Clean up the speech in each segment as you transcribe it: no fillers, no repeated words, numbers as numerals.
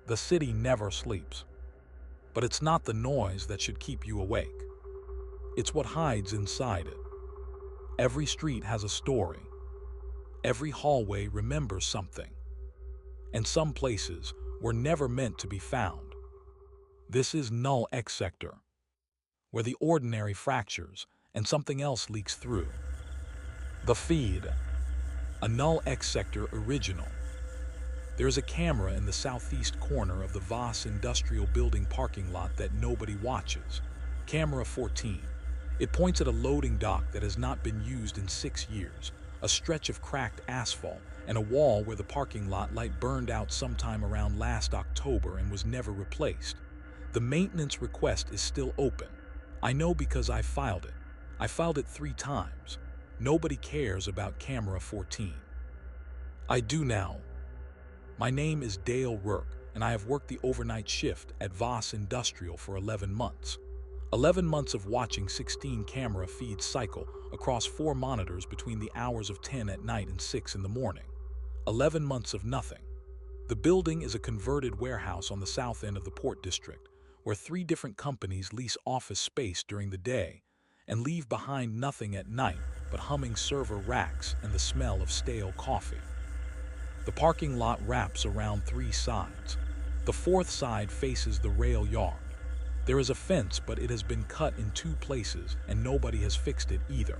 The city never sleeps. But it's not the noise that should keep you awake. It's what hides inside it. Every street has a story. Every hallway remembers something. And some places were never meant to be found. This is NullxSector, where the ordinary fractures and something else leaks through. The Feed, a NullxSector original. There is a camera in the southeast corner of the Voss Industrial Building parking lot that nobody watches. Camera 14. It points at a loading dock that has not been used in 6 years, a stretch of cracked asphalt, and a wall where the parking lot light burned out sometime around last October and was never replaced. The maintenance request is still open. I know because I filed it. I filed it 3 times. Nobody cares about camera 14. I do now. My name is Dale Rourke, and I have worked the overnight shift at Voss Industrial for 11 months. 11 months of watching 16 camera feeds cycle across 4 monitors between the hours of 10 at night and 6 in the morning. 11 months of nothing. The building is a converted warehouse on the south end of the Port District, where 3 different companies lease office space during the day and leave behind nothing at night but humming server racks and the smell of stale coffee. The parking lot wraps around 3 sides. The 4th side faces the rail yard. There is a fence, but it has been cut in 2 places and nobody has fixed it either.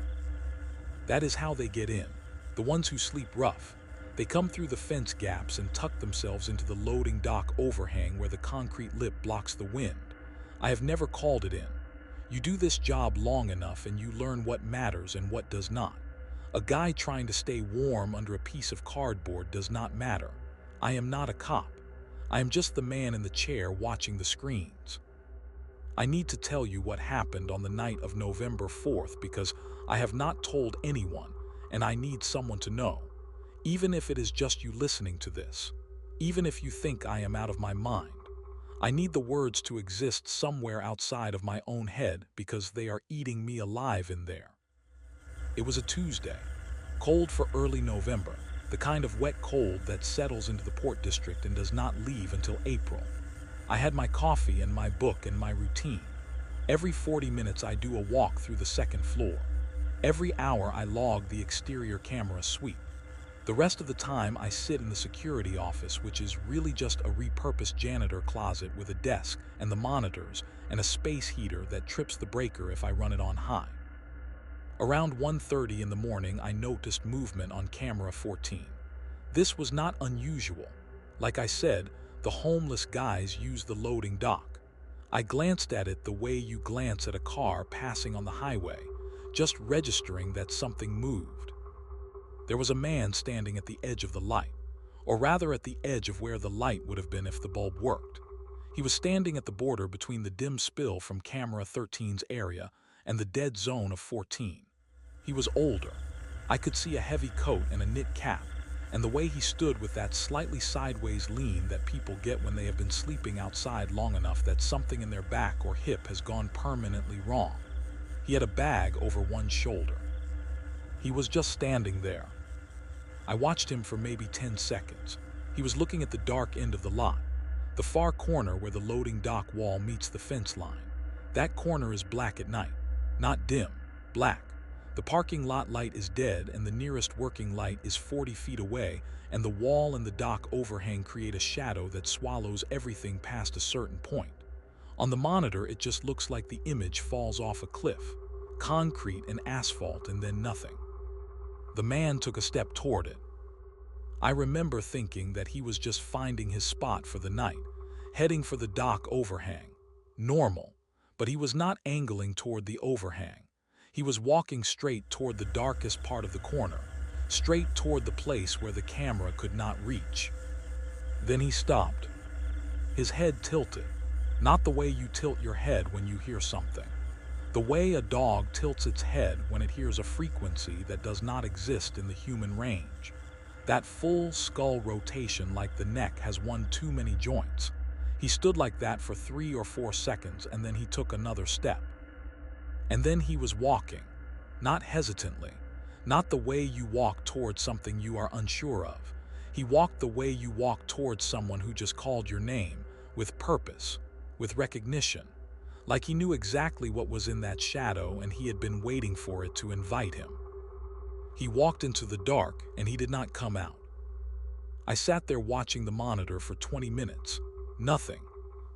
That is how they get in, the ones who sleep rough. They come through the fence gaps and tuck themselves into the loading dock overhang where the concrete lip blocks the wind. I have never called it in. You do this job long enough and you learn what matters and what does not. A guy trying to stay warm under a piece of cardboard does not matter. I am not a cop. I am just the man in the chair watching the screens. I need to tell you what happened on the night of November 4th because I have not told anyone and I need someone to know. Even if it is just you listening to this. Even if you think I am out of my mind. I need the words to exist somewhere outside of my own head because they are eating me alive in there. It was a Tuesday, cold for early November, the kind of wet cold that settles into the Port District and does not leave until April. I had my coffee and my book and my routine. Every 40 minutes I do a walk through the 2nd floor. Every hour I log the exterior camera sweep. The rest of the time I sit in the security office, which is really just a repurposed janitor closet with a desk and the monitors and a space heater that trips the breaker if I run it on high. Around 1:30 in the morning, I noticed movement on camera 14. This was not unusual. Like I said, the homeless guys use the loading dock. I glanced at it the way you glance at a car passing on the highway, just registering that something moved. There was a man standing at the edge of the light, or rather at the edge of where the light would have been if the bulb worked. He was standing at the border between the dim spill from camera 13's area and the dead zone of 14. He was older. I could see a heavy coat and a knit cap, and the way he stood with that slightly sideways lean that people get when they have been sleeping outside long enough that something in their back or hip has gone permanently wrong. He had a bag over one shoulder. He was just standing there. I watched him for maybe 10 seconds. He was looking at the dark end of the lot, the far corner where the loading dock wall meets the fence line. That corner is black at night, not dim, black. The parking lot light is dead and the nearest working light is 40 feet away, and the wall and the dock overhang create a shadow that swallows everything past a certain point. On the monitor, it just looks like the image falls off a cliff, concrete and asphalt and then nothing. The man took a step toward it. I remember thinking that he was just finding his spot for the night, heading for the dock overhang. Normal, but he was not angling toward the overhang. He was walking straight toward the darkest part of the corner, straight toward the place where the camera could not reach. Then he stopped. His head tilted, not the way you tilt your head when you hear something. The way a dog tilts its head when it hears a frequency that does not exist in the human range. That full skull rotation like the neck has one too many joints. He stood like that for 3 or 4 seconds and then he took another step. And then he was walking, not hesitantly, not the way you walk towards something you are unsure of. He walked the way you walk towards someone who just called your name, with purpose, with recognition, like he knew exactly what was in that shadow and he had been waiting for it to invite him. He walked into the dark and he did not come out. I sat there watching the monitor for 20 minutes. Nothing.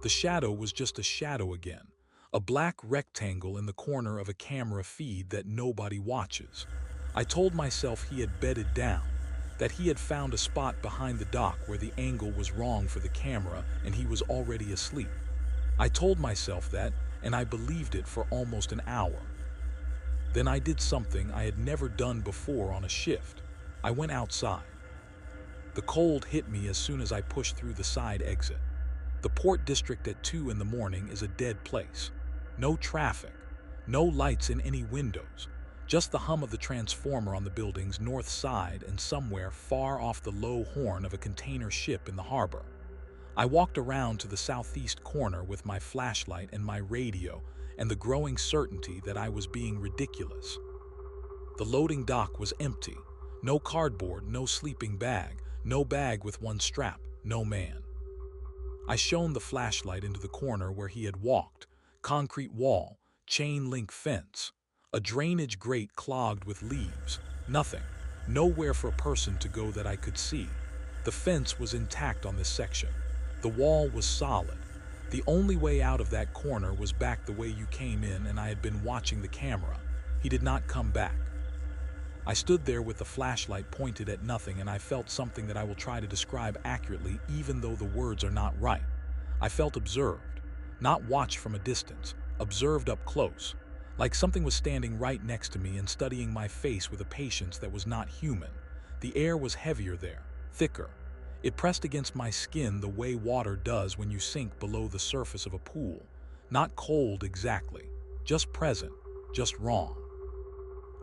The shadow was just a shadow again, a black rectangle in the corner of a camera feed that nobody watches. I told myself he had bedded down, that he had found a spot behind the dock where the angle was wrong for the camera and he was already asleep. I told myself that, and I believed it for almost an hour. Then I did something I had never done before on a shift. I went outside. The cold hit me as soon as I pushed through the side exit. The Port District at 2 in the morning is a dead place. No traffic, no lights in any windows, just the hum of the transformer on the building's north side and somewhere far off the low horn of a container ship in the harbor. I walked around to the southeast corner with my flashlight and my radio and the growing certainty that I was being ridiculous. The loading dock was empty. No cardboard, no sleeping bag, no bag with one strap, no man. I shone the flashlight into the corner where he had walked. Concrete wall, chain link fence, a drainage grate clogged with leaves. Nothing. Nowhere for a person to go that I could see. The fence was intact on this section. The wall was solid. The only way out of that corner was back the way you came in, and I had been watching the camera. He did not come back. I stood there with the flashlight pointed at nothing, and I felt something that I will try to describe accurately even though the words are not right. I felt observed, not watched from a distance, observed up close, like something was standing right next to me and studying my face with a patience that was not human. The air was heavier there, thicker. It pressed against my skin the way water does when you sink below the surface of a pool. Not cold exactly, just present, just wrong.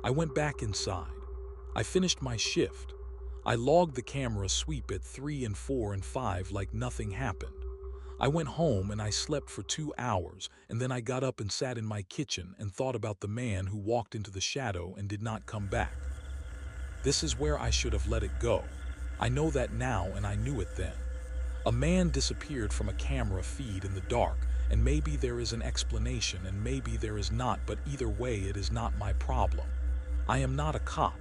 I went back inside. I finished my shift. I logged the camera sweep at 3 and 4 and 5 like nothing happened. I went home and I slept for 2 hours, and then I got up and sat in my kitchen and thought about the man who walked into the shadow and did not come back. This is where I should have let it go. I know that now, and I knew it then. A man disappeared from a camera feed in the dark, and maybe there is an explanation and maybe there is not, but either way it is not my problem. I am not a cop.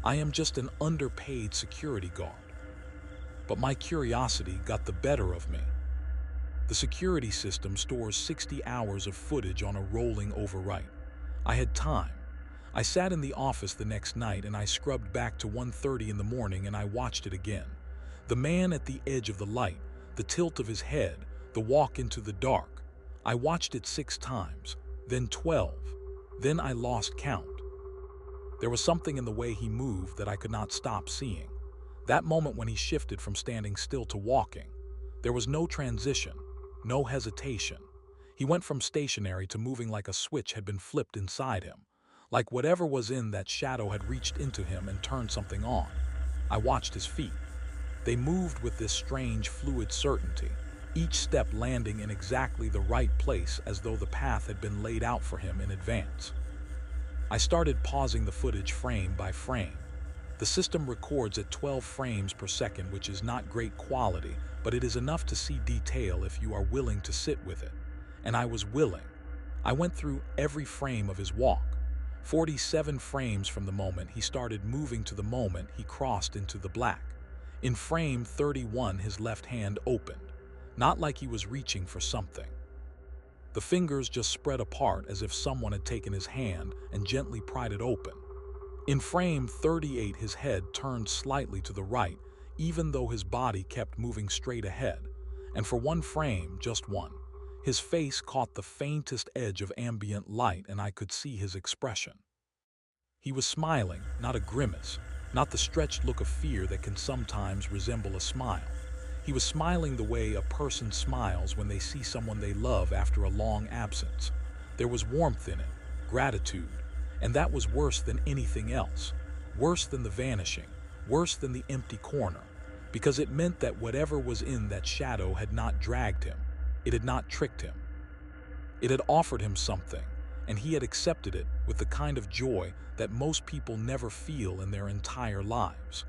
I am just an underpaid security guard. But my curiosity got the better of me. The security system stores 60 hours of footage on a rolling overwrite. I had time. I sat in the office the next night and I scrubbed back to 1:30 in the morning and I watched it again. The man at the edge of the light, the tilt of his head, the walk into the dark. I watched it 6 times, then 12. Then I lost count. There was something in the way he moved that I could not stop seeing. That moment when he shifted from standing still to walking. There was no transition, no hesitation. He went from stationary to moving like a switch had been flipped inside him. Like whatever was in that shadow had reached into him and turned something on. I watched his feet. They moved with this strange fluid certainty, each step landing in exactly the right place as though the path had been laid out for him in advance. I started pausing the footage frame by frame. The system records at 12 frames per second, which is not great quality, but it is enough to see detail if you are willing to sit with it. And I was willing. I went through every frame of his walk. 47 frames from the moment he started moving to the moment he crossed into the black. In frame 31, his left hand opened, not like he was reaching for something. The fingers just spread apart as if someone had taken his hand and gently pried it open. In frame 38, his head turned slightly to the right, even though his body kept moving straight ahead. And for one frame, just one, his face caught the faintest edge of ambient light and I could see his expression. He was smiling, not a grimace, not the stretched look of fear that can sometimes resemble a smile. He was smiling the way a person smiles when they see someone they love after a long absence. There was warmth in it, gratitude, and that was worse than anything else, worse than the vanishing, worse than the empty corner, because it meant that whatever was in that shadow had not dragged him, it had not tricked him. It had offered him something, and he had accepted it with the kind of joy that most people never feel in their entire lives.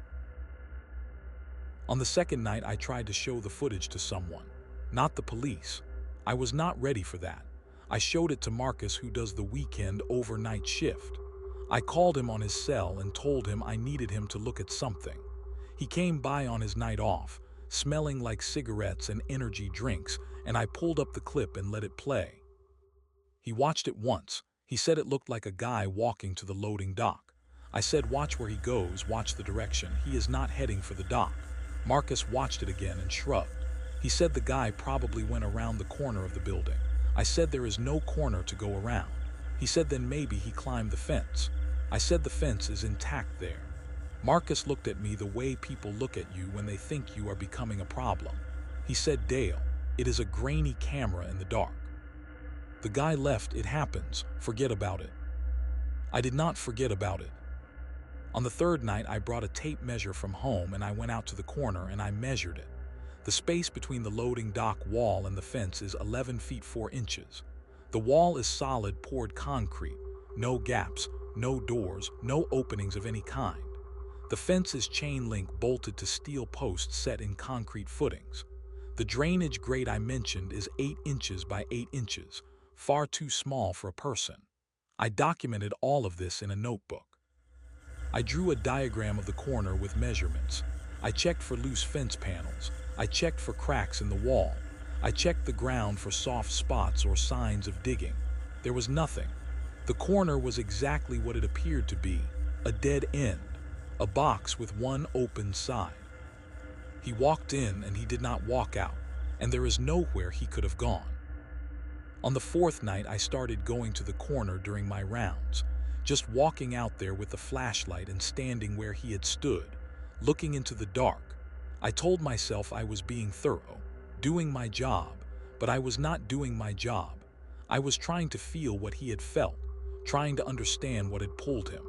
On the second night, I tried to show the footage to someone, not the police. I was not ready for that. I showed it to Marcus, who does the weekend overnight shift. I called him on his cell and told him I needed him to look at something. He came by on his night off, smelling like cigarettes and energy drinks, and I pulled up the clip and let it play. He watched it once. He said it looked like a guy walking to the loading dock. I said, "Watch where he goes, watch the direction. He is not heading for the dock." Marcus watched it again and shrugged. He said the guy probably went around the corner of the building. I said there is no corner to go around. He said then maybe he climbed the fence. I said the fence is intact there. Marcus looked at me the way people look at you when they think you are becoming a problem. He said, "Dale, it is a grainy camera in the dark." The guy left. It happens. Forget about it. I did not forget about it. On the third night, I brought a tape measure from home and I went out to the corner and I measured it. The space between the loading dock wall and the fence is 11 feet 4 inches. The wall is solid poured concrete, no gaps, no doors, no openings of any kind. The fence is chain link bolted to steel posts set in concrete footings. The drainage grate I mentioned is 8 inches by 8 inches, far too small for a person. I documented all of this in a notebook. I drew a diagram of the corner with measurements. I checked for loose fence panels. I checked for cracks in the wall. I checked the ground for soft spots or signs of digging. There was nothing. The corner was exactly what it appeared to be, a dead end, a box with one open side. He walked in and he did not walk out, and there is nowhere he could have gone. On the fourth night, I started going to the corner during my rounds, just walking out there with the flashlight and standing where he had stood, looking into the dark. I told myself I was being thorough, doing my job, but I was not doing my job. I was trying to feel what he had felt, trying to understand what had pulled him.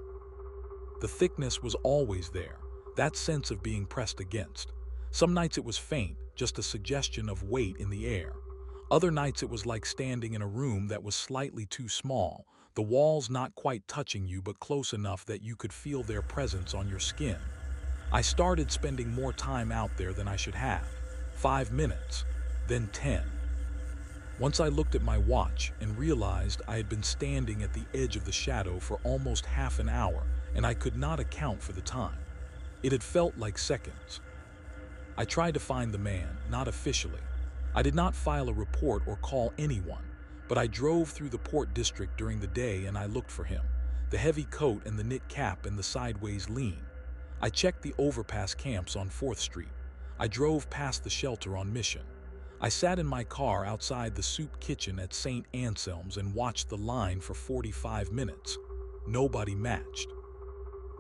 The thickness was always there, that sense of being pressed against. Some nights it was faint, just a suggestion of weight in the air. Other nights it was like standing in a room that was slightly too small, the walls not quite touching you but close enough that you could feel their presence on your skin. I started spending more time out there than I should have. 5 minutes, then 10. Once I looked at my watch and realized I had been standing at the edge of the shadow for almost half an hour, and I could not account for the time. It had felt like seconds. I tried to find the man, not officially. I did not file a report or call anyone, but I drove through the Port District during the day and I looked for him, the heavy coat and the knit cap and the sideways lean. I checked the overpass camps on 4th Street. I drove past the shelter on Mission. I sat in my car outside the soup kitchen at St. Anselm's and watched the line for 45 minutes. Nobody matched.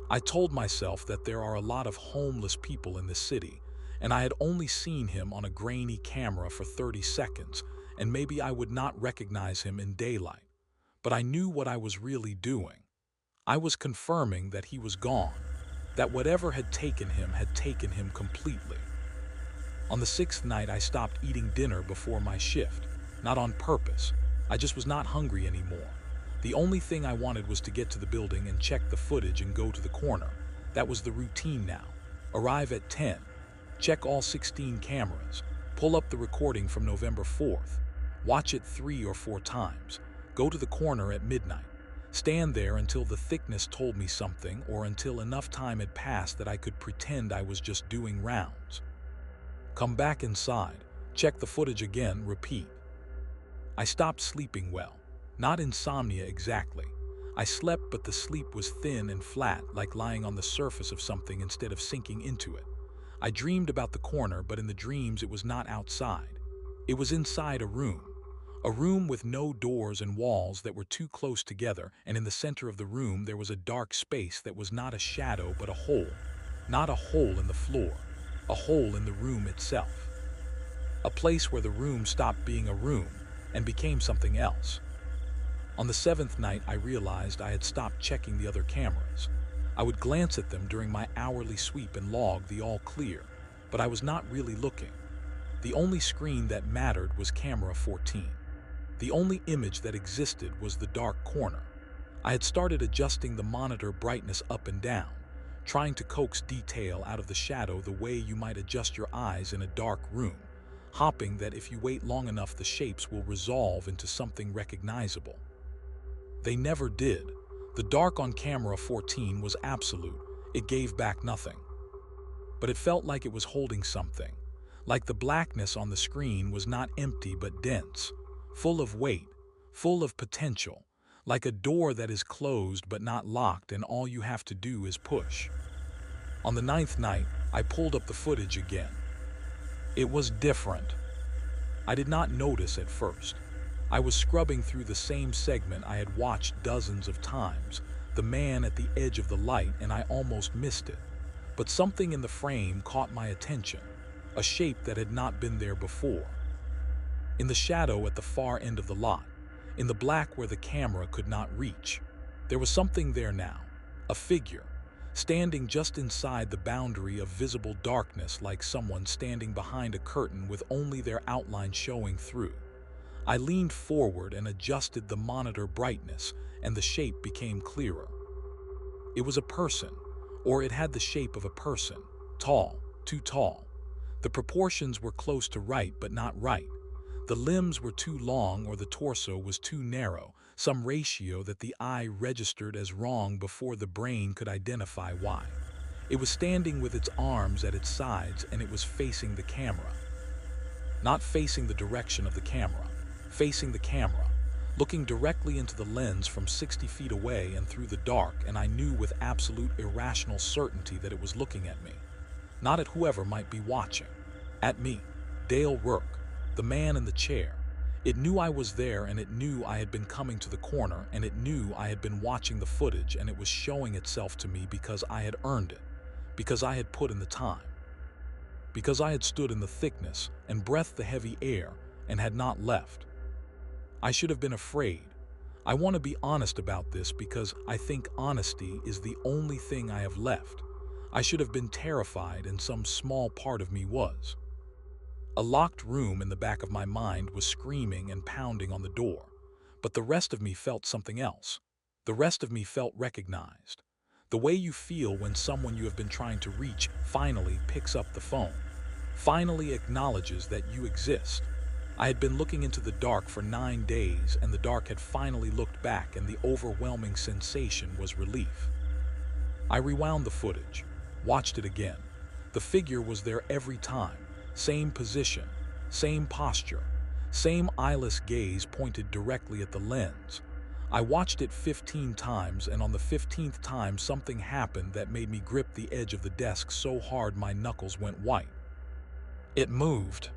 I told myself that there are a lot of homeless people in this city, and I had only seen him on a grainy camera for 30 seconds, and maybe I would not recognize him in daylight. But I knew what I was really doing. I was confirming that he was gone, that whatever had taken him completely. On the 6th night, I stopped eating dinner before my shift, not on purpose. I just was not hungry anymore. The only thing I wanted was to get to the building and check the footage and go to the corner. That was the routine now. Arrive at 10. Check all 16 cameras. Pull up the recording from November 4th. Watch it 3 or 4 times. Go to the corner at midnight. Stand there until the thickness told me something or until enough time had passed that I could pretend I was just doing rounds. Come back inside. Check the footage again. Repeat. I stopped sleeping well. Not insomnia exactly. I slept, but the sleep was thin and flat, like lying on the surface of something instead of sinking into it. I dreamed about the corner, but in the dreams it was not outside. It was inside a room with no doors and walls that were too close together, and in the center of the room there was a dark space that was not a shadow but a hole. Not a hole in the floor, a hole in the room itself. A place where the room stopped being a room and became something else. On the 7th night, I realized I had stopped checking the other cameras. I would glance at them during my hourly sweep and log the all clear, but I was not really looking. The only screen that mattered was camera 14. The only image that existed was the dark corner. I had started adjusting the monitor brightness up and down, trying to coax detail out of the shadow the way you might adjust your eyes in a dark room, hoping that if you wait long enough the shapes will resolve into something recognizable. They never did. The dark on camera 14 was absolute. It gave back nothing. But it felt like it was holding something, like the blackness on the screen was not empty but dense, full of weight, full of potential, like a door that is closed but not locked and all you have to do is push. On the 9th night, I pulled up the footage again. It was different. I did not notice at first. I was scrubbing through the same segment I had watched dozens of times, the man at the edge of the light, and I almost missed it. But something in the frame caught my attention, a shape that had not been there before. In the shadow at the far end of the lot, in the black where the camera could not reach, there was something there now, a figure, standing just inside the boundary of visible darkness like someone standing behind a curtain with only their outline showing through. I leaned forward and adjusted the monitor brightness, and the shape became clearer. It was a person, or it had the shape of a person, tall, too tall. The proportions were close to right but not right. The limbs were too long or the torso was too narrow, some ratio that the eye registered as wrong before the brain could identify why. It was standing with its arms at its sides and it was facing the camera. Not facing the direction of the camera, facing the camera, looking directly into the lens from 60 feet away and through the dark, and I knew with absolute irrational certainty that it was looking at me. Not at whoever might be watching. At me, Dale Rourke, the man in the chair. It knew I was there and it knew I had been coming to the corner and it knew I had been watching the footage and it was showing itself to me because I had earned it, because I had put in the time, because I had stood in the thickness and breathed the heavy air and had not left. I should have been afraid. I want to be honest about this because I think honesty is the only thing I have left. I should have been terrified and some small part of me was. A locked room in the back of my mind was screaming and pounding on the door, but the rest of me felt something else. The rest of me felt recognized. The way you feel when someone you have been trying to reach finally picks up the phone, finally acknowledges that you exist. I had been looking into the dark for 9 days and the dark had finally looked back and the overwhelming sensation was relief. I rewound the footage, watched it again. The figure was there every time. Same position, same posture, same eyeless gaze pointed directly at the lens. I watched it 15 times and on the 15th time something happened that made me grip the edge of the desk so hard my knuckles went white. It moved.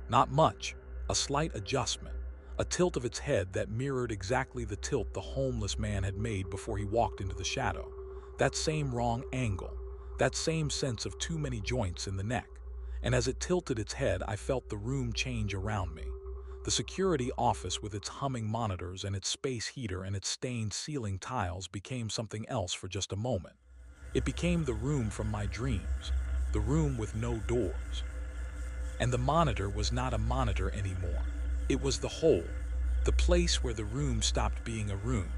Not much, a slight adjustment, a tilt of its head that mirrored exactly the tilt the homeless man had made before he walked into the shadow. That same wrong angle, that same sense of too many joints in the neck. And as it tilted its head, I felt the room change around me. The security office with its humming monitors and its space heater and its stained ceiling tiles became something else for just a moment. It became the room from my dreams, the room with no doors. And the monitor was not a monitor anymore. It was the hole, the place where the room stopped being a room.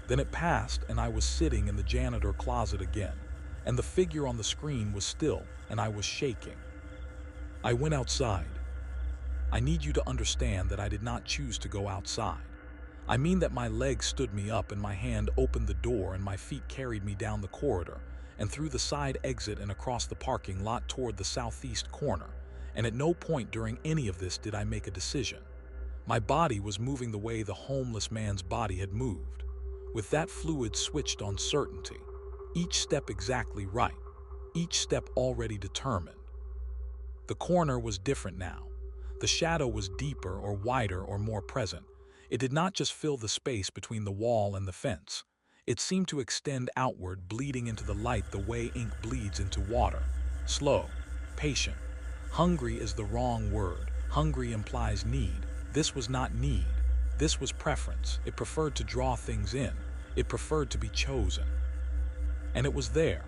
Then it passed and I was sitting in the janitor closet again, and the figure on the screen was still, and I was shaking. I went outside. I need you to understand that I did not choose to go outside. I mean that my legs stood me up and my hand opened the door and my feet carried me down the corridor and through the side exit and across the parking lot toward the southeast corner. And at no point during any of this did I make a decision. My body was moving the way the homeless man's body had moved, with that fluid switched on certainty, each step exactly right, each step already determined. The corner was different now. The shadow was deeper or wider or more present. It did not just fill the space between the wall and the fence. It seemed to extend outward, bleeding into the light the way ink bleeds into water. Slow, patient. Hungry is the wrong word. Hungry implies need. This was not need. This was preference. It preferred to draw things in. It preferred to be chosen. And it was there,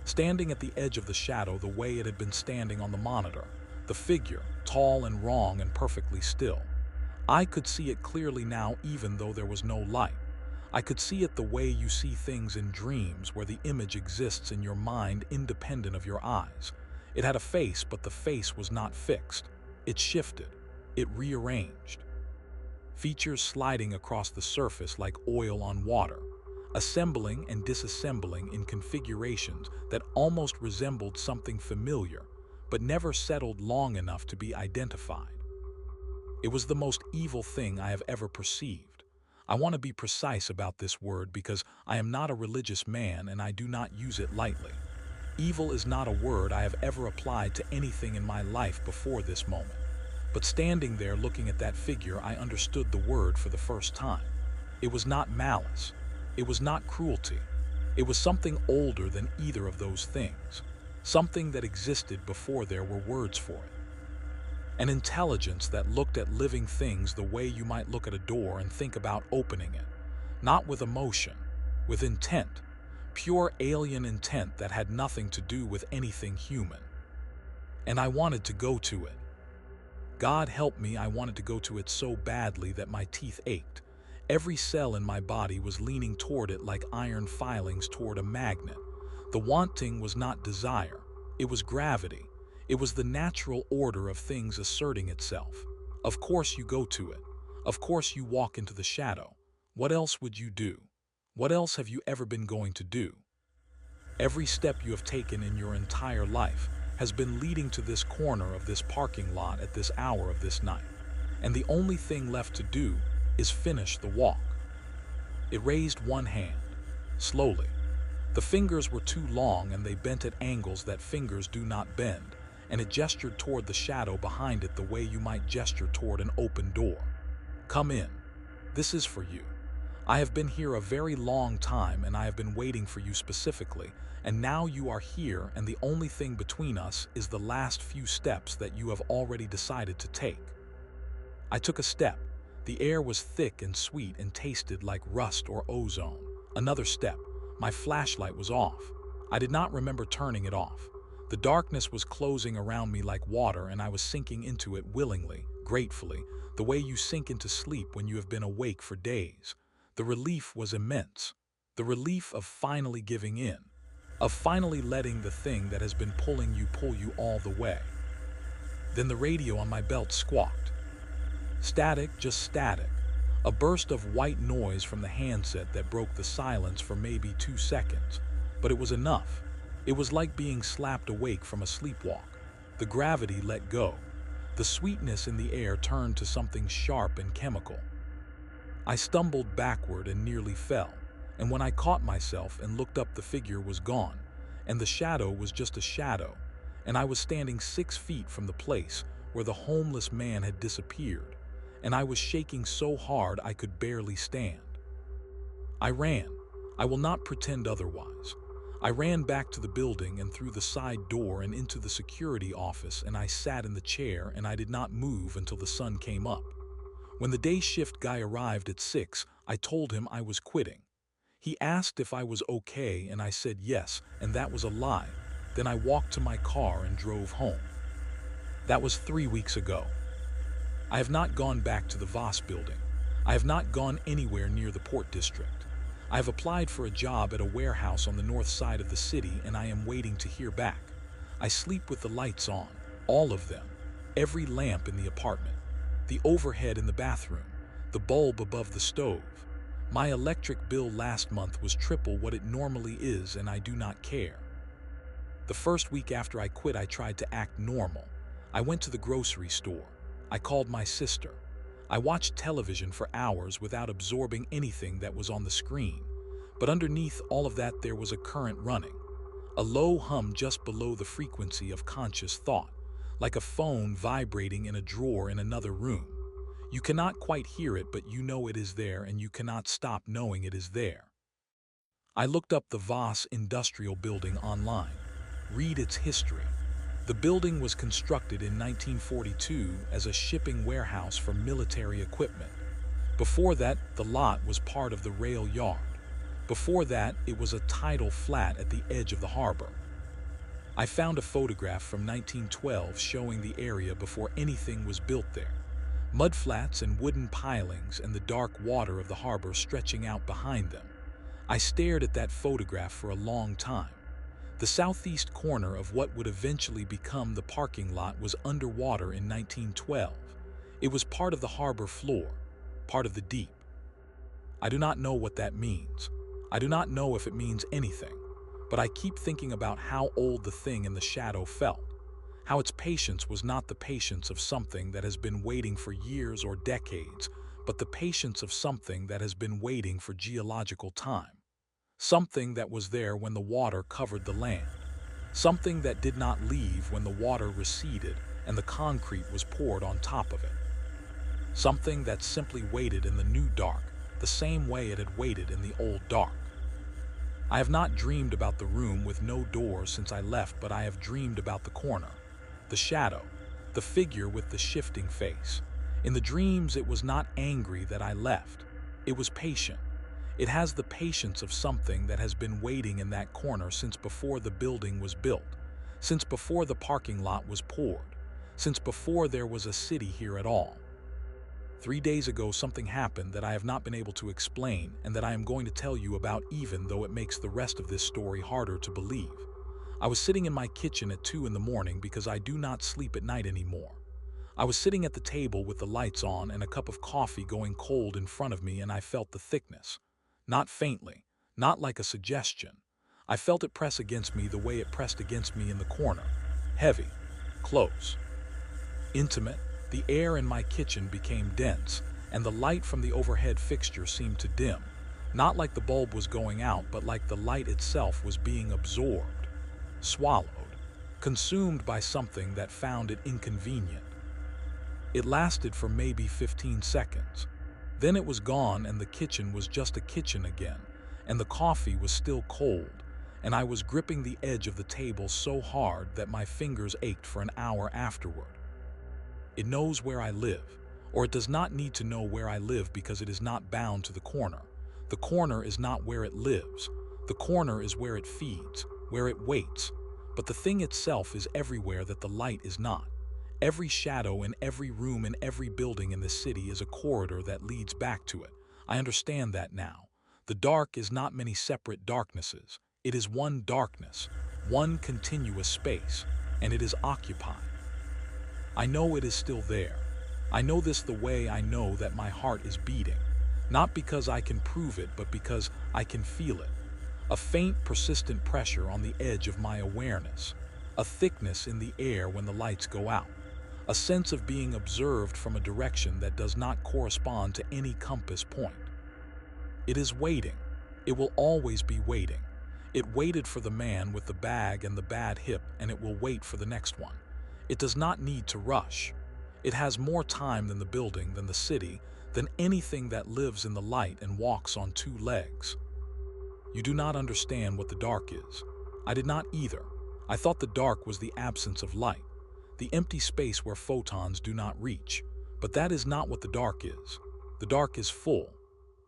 standing at the edge of the shadow the way it had been standing on the monitor. The figure, tall and wrong and perfectly still. I could see it clearly now even though there was no light. I could see it the way you see things in dreams, where the image exists in your mind independent of your eyes. It had a face, but the face was not fixed. It shifted. It rearranged. Features sliding across the surface like oil on water, assembling and disassembling in configurations that almost resembled something familiar, but never settled long enough to be identified. It was the most evil thing I have ever perceived. I want to be precise about this word because I am not a religious man and I do not use it lightly. Evil is not a word I have ever applied to anything in my life before this moment. But standing there looking at that figure, I understood the word for the first time. It was not malice. It was not cruelty. It was something older than either of those things. Something that existed before there were words for it. An intelligence that looked at living things the way you might look at a door and think about opening it. Not with emotion, with intent. Pure alien intent that had nothing to do with anything human. And I wanted to go to it. God help me, I wanted to go to it so badly that my teeth ached. Every cell in my body was leaning toward it like iron filings toward a magnet. The wanting was not desire. It was gravity. It was the natural order of things asserting itself. Of course you go to it. Of course you walk into the shadow. What else would you do? What else have you ever been going to do? Every step you have taken in your entire life has been leading to this corner of this parking lot at this hour of this night. And the only thing left to do is finish the walk. It raised one hand, slowly. The fingers were too long and they bent at angles that fingers do not bend, and it gestured toward the shadow behind it the way you might gesture toward an open door. Come in. This is for you. I have been here a very long time and I have been waiting for you specifically, and now you are here and the only thing between us is the last few steps that you have already decided to take. I took a step. The air was thick and sweet and tasted like rust or ozone. Another step. My flashlight was off. I did not remember turning it off. The darkness was closing around me like water and I was sinking into it willingly, gratefully, the way you sink into sleep when you have been awake for days. The relief was immense. The relief of finally giving in, of finally letting the thing that has been pulling you pull you all the way. Then the radio on my belt squawked. Static, just static. A burst of white noise from the handset that broke the silence for maybe 2 seconds. But it was enough. It was like being slapped awake from a sleepwalk. The gravity let go. The sweetness in the air turned to something sharp and chemical. I stumbled backward and nearly fell, and when I caught myself and looked up, the figure was gone, and the shadow was just a shadow, and I was standing 6 feet from the place where the homeless man had disappeared, and I was shaking so hard I could barely stand. I ran. I will not pretend otherwise. I ran back to the building and through the side door and into the security office, and I sat in the chair and I did not move until the sun came up. When the day shift guy arrived at 6, I told him I was quitting. He asked if I was okay and I said yes, and that was a lie. Then I walked to my car and drove home. That was 3 weeks ago. I have not gone back to the Voss building. I have not gone anywhere near the Port District. I have applied for a job at a warehouse on the north side of the city and I am waiting to hear back. I sleep with the lights on, all of them, every lamp in the apartment, the overhead in the bathroom, the bulb above the stove. My electric bill last month was triple what it normally is and I do not care. The first week after I quit, I tried to act normal. I went to the grocery store. I called my sister. I watched television for hours without absorbing anything that was on the screen. But underneath all of that there was a current running, a low hum just below the frequency of conscious thought, like a phone vibrating in a drawer in another room. You cannot quite hear it, but you know it is there and you cannot stop knowing it is there. I looked up the Voss Industrial Building online. Read its history. The building was constructed in 1942 as a shipping warehouse for military equipment. Before that, the lot was part of the rail yard. Before that, it was a tidal flat at the edge of the harbor. I found a photograph from 1912 showing the area before anything was built there. Mudflats and wooden pilings and the dark water of the harbor stretching out behind them. I stared at that photograph for a long time. The southeast corner of what would eventually become the parking lot was underwater in 1912. It was part of the harbor floor, part of the deep. I do not know what that means. I do not know if it means anything, but I keep thinking about how old the thing in the shadow felt, how its patience was not the patience of something that has been waiting for years or decades, but the patience of something that has been waiting for geological time. Something that was there when the water covered the land. Something that did not leave when the water receded and the concrete was poured on top of it. Something that simply waited in the new dark, the same way it had waited in the old dark. I have not dreamed about the room with no door since I left, but I have dreamed about the corner, the shadow, the figure with the shifting face. In the dreams, it was not angry that I left. It was patient. It has the patience of something that has been waiting in that corner since before the building was built, since before the parking lot was poured, since before there was a city here at all. 3 days ago, something happened that I have not been able to explain and that I am going to tell you about, even though it makes the rest of this story harder to believe. I was sitting in my kitchen at 2 in the morning because I do not sleep at night anymore. I was sitting at the table with the lights on and a cup of coffee going cold in front of me, and I felt the thickness. Not faintly, not like a suggestion. I felt it press against me the way it pressed against me in the corner. Heavy, close, intimate. The air in my kitchen became dense, and the light from the overhead fixture seemed to dim. Not like the bulb was going out, but like the light itself was being absorbed, swallowed, consumed by something that found it inconvenient. It lasted for maybe 15 seconds. Then it was gone, and the kitchen was just a kitchen again, and the coffee was still cold, and I was gripping the edge of the table so hard that my fingers ached for an hour afterward. It knows where I live, or it does not need to know where I live because it is not bound to the corner. The corner is not where it lives. The corner is where it feeds, where it waits. But the thing itself is everywhere that the light is not. Every shadow in every room in every building in the city is a corridor that leads back to it. I understand that now. The dark is not many separate darknesses. It is one darkness, one continuous space, and it is occupied. I know it is still there. I know this the way I know that my heart is beating, not because I can prove it, but because I can feel it. A faint, persistent pressure on the edge of my awareness, a thickness in the air when the lights go out. A sense of being observed from a direction that does not correspond to any compass point. It is waiting. It will always be waiting. It waited for the man with the bag and the bad hip, and it will wait for the next one. It does not need to rush. It has more time than the building, than the city, than anything that lives in the light and walks on 2 legs. You do not understand what the dark is. I did not either. I thought the dark was the absence of light, the empty space where photons do not reach. But that is not what the dark is. The dark is full.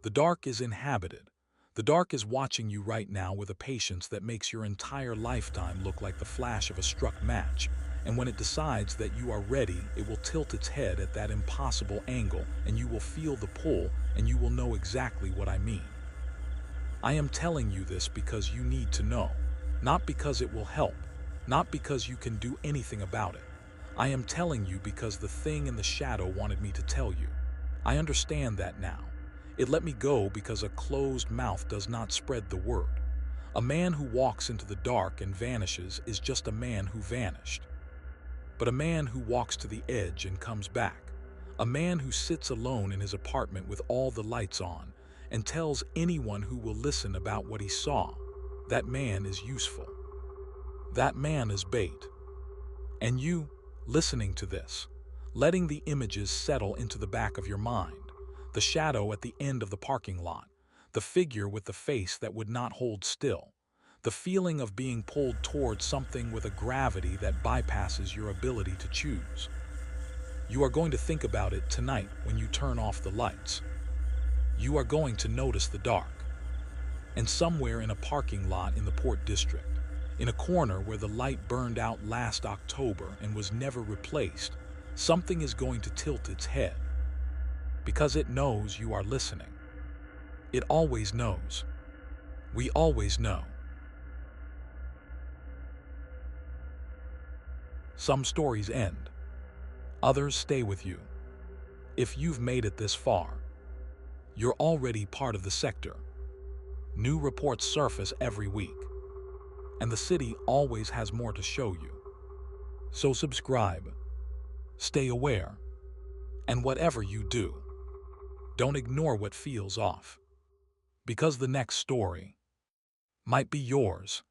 The dark is inhabited. The dark is watching you right now with a patience that makes your entire lifetime look like the flash of a struck match. And when it decides that you are ready, it will tilt its head at that impossible angle, and you will feel the pull, and you will know exactly what I mean. I am telling you this because you need to know, not because it will help, not because you can do anything about it. I am telling you because the thing in the shadow wanted me to tell you. I understand that now. It let me go because a closed mouth does not spread the word. A man who walks into the dark and vanishes is just a man who vanished. But a man who walks to the edge and comes back, a man who sits alone in his apartment with all the lights on and tells anyone who will listen about what he saw, that man is useful. That man is bait. And you, listening to this, letting the images settle into the back of your mind, the shadow at the end of the parking lot, the figure with the face that would not hold still, the feeling of being pulled towards something with a gravity that bypasses your ability to choose. You are going to think about it tonight when you turn off the lights. You are going to notice the dark. And somewhere in a parking lot in the Port District, in a corner where the light burned out last October and was never replaced, something is going to tilt its head. because it knows you are listening. It always knows. We always know. Some stories end. Others stay with you. If you've made it this far, you're already part of the sector. New reports surface every week, and the city always has more to show you. So subscribe, stay aware, and whatever you do, don't ignore what feels off, because the next story might be yours.